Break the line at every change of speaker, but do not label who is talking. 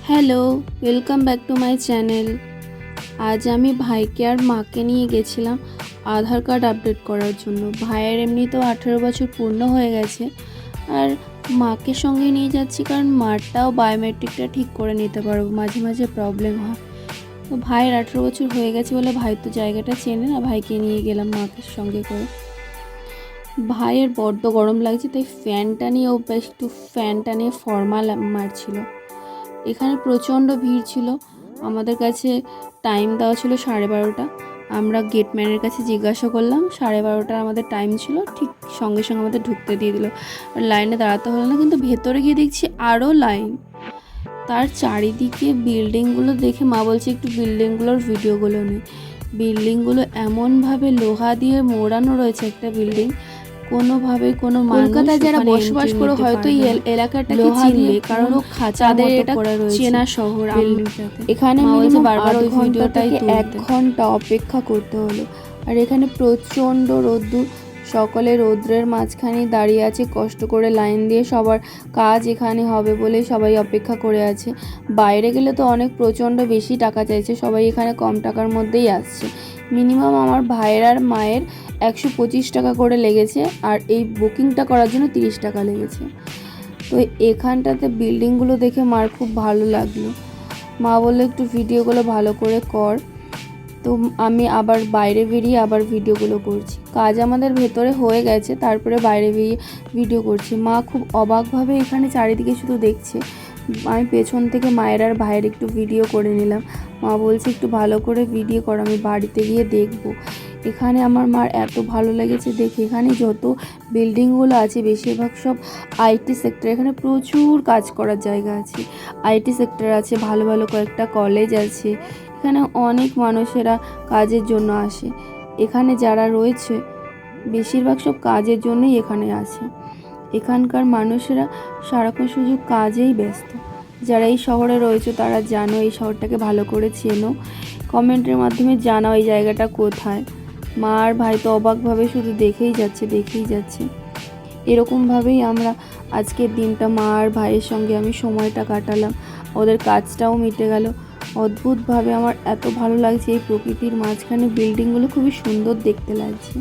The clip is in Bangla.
Hello, welcome back to my channel. আজ আমি ভাইকে আর মাকে নিয়ে গেছিলাম আধার কার্ড আপডেট করার জন্য। ভাইয়ের এমনিতেও 18 বছর পূর্ণ হয়ে গেছে, আর মাকে সঙ্গে নিয়ে যাচ্ছি কারণ মারটাও বায়োমেট্রিকটা ঠিক করে নিতে পারবো, মাঝে মাঝে প্রবলেম হয়। তো ভাইয়ের 18 বছর হয়ে গেছে বলে ভাই তো জায়গাটা চেনে না, ভাইকে নিয়ে গেলাম মাকে সঙ্গে করে। ভাইয়ের বড্ড গরম লাগছে, তাই ফ্যানটা নিয়ে ও বেশ একটু ফ্যানটা নিয়ে ফর্মাল মারছিল। এখানে প্রচণ্ড ভিড় ছিল। আমাদের কাছে টাইম দেওয়া ছিল 12:30। আমরা গেটম্যানের কাছে জিজ্ঞাসা করলাম, 12:30 আমাদের টাইম ছিল, ঠিক সঙ্গে সঙ্গে আমাদের ঢুকতে দিয়ে দিল। আর লাইনে দাঁড়াতে হলো না, কিন্তু ভেতরে গিয়ে দেখছি আরও লাইন। তার চারিদিকে বিল্ডিংগুলো দেখে মা বলছে একটু বিল্ডিংগুলোর ভিডিওগুলো নেই। বিল্ডিংগুলো এমনভাবে লোহা দিয়ে মোড়ানো রয়েছে, একটা বিল্ডিং কোনোভাবে কোনো কলকাতায় যারা বসবাস করে হয়তো এই এলাকাটাকে চিনবে, কারণ তাদের এটা চেনা শহর। এখানে বারবার ওই ভিডিওটাই 1 ঘন্টা অপেক্ষা করতে হলো। আর এখানে প্রচণ্ড রোদ্দুর, সকলে রৌদ্রের মাঝখানে দাঁড়িয়ে আছে কষ্ট করে লাইন দিয়ে। সবার কাজ এখানে হবে বলে সবাই অপেক্ষা করে আছে। বাইরে গেলে তো অনেক প্রচণ্ড বেশি টাকা চাইছে, সবাই এখানে কম টাকার মধ্যেই আসছে। মিনিমাম আমার ভাইয়ের আর মায়ের 125 টাকা করে লেগেছে, আর এই বুকিংটা করার জন্য 30 টাকা লেগেছে। তো এখানটাতে বিল্ডিংগুলো দেখে মার খুব ভালো লাগলো। মা বললো একটু ভিডিওগুলো ভালো করে কর। তো আমি আবার বাইরে বেরিয়ে আবার ভিডিওগুলো করছি। কাজ আমাদের ভেতরে হয়ে গেছে, তারপরে বাইরে বেরিয়ে ভিডিও করছি। মা খুব অবাকভাবে এখানে চারিদিকে শুধু দেখছে। আমি পেছন থেকে মায়ের আর ভাইয়ের একটু ভিডিও করে নিলাম। মা বলছে একটু ভালো করে ভিডিও কর, আমি বাড়িতে গিয়ে দেখব। এখানে আমার মার এত ভালো লেগেছে দেখে। এখানে যত বিল্ডিংগুলো আছে বেশিরভাগ সব আইটি সেক্টর। এখানে প্রচুর কাজ করার জায়গা আছে, আইটি সেক্টর আছে, ভালো ভালো কয়েকটা কলেজ আছে। এখানে অনেক মানুষেরা কাজের জন্য আসে। এখানে যারা রয়েছে বেশিরভাগ সব কাজের জন্যই এখানে আসে। এখানকার মানুষেরা সারাক্ষণ শুধু কাজেই ব্যস্ত। যারা এই শহরে রয়েছে তারা জানো, এই শহরটাকে ভালো করে চেনো। কমেন্টের মাধ্যমে জানাও এই জায়গাটা কোথায়। মা আর ভাই তো অবাকভাবে শুধু দেখেই যাচ্ছে। এরকমভাবেই আমরা আজকের দিনটা মা আর ভাইয়ের সঙ্গে আমি সময়টা কাটালাম। ওদের কাজটাও মিটে গেল। অদ্ভুতভাবে আমার এত ভালো লাগছে, এই প্রকৃতির মাঝখানে বিল্ডিংগুলো খুবই সুন্দর দেখতে লাগছে।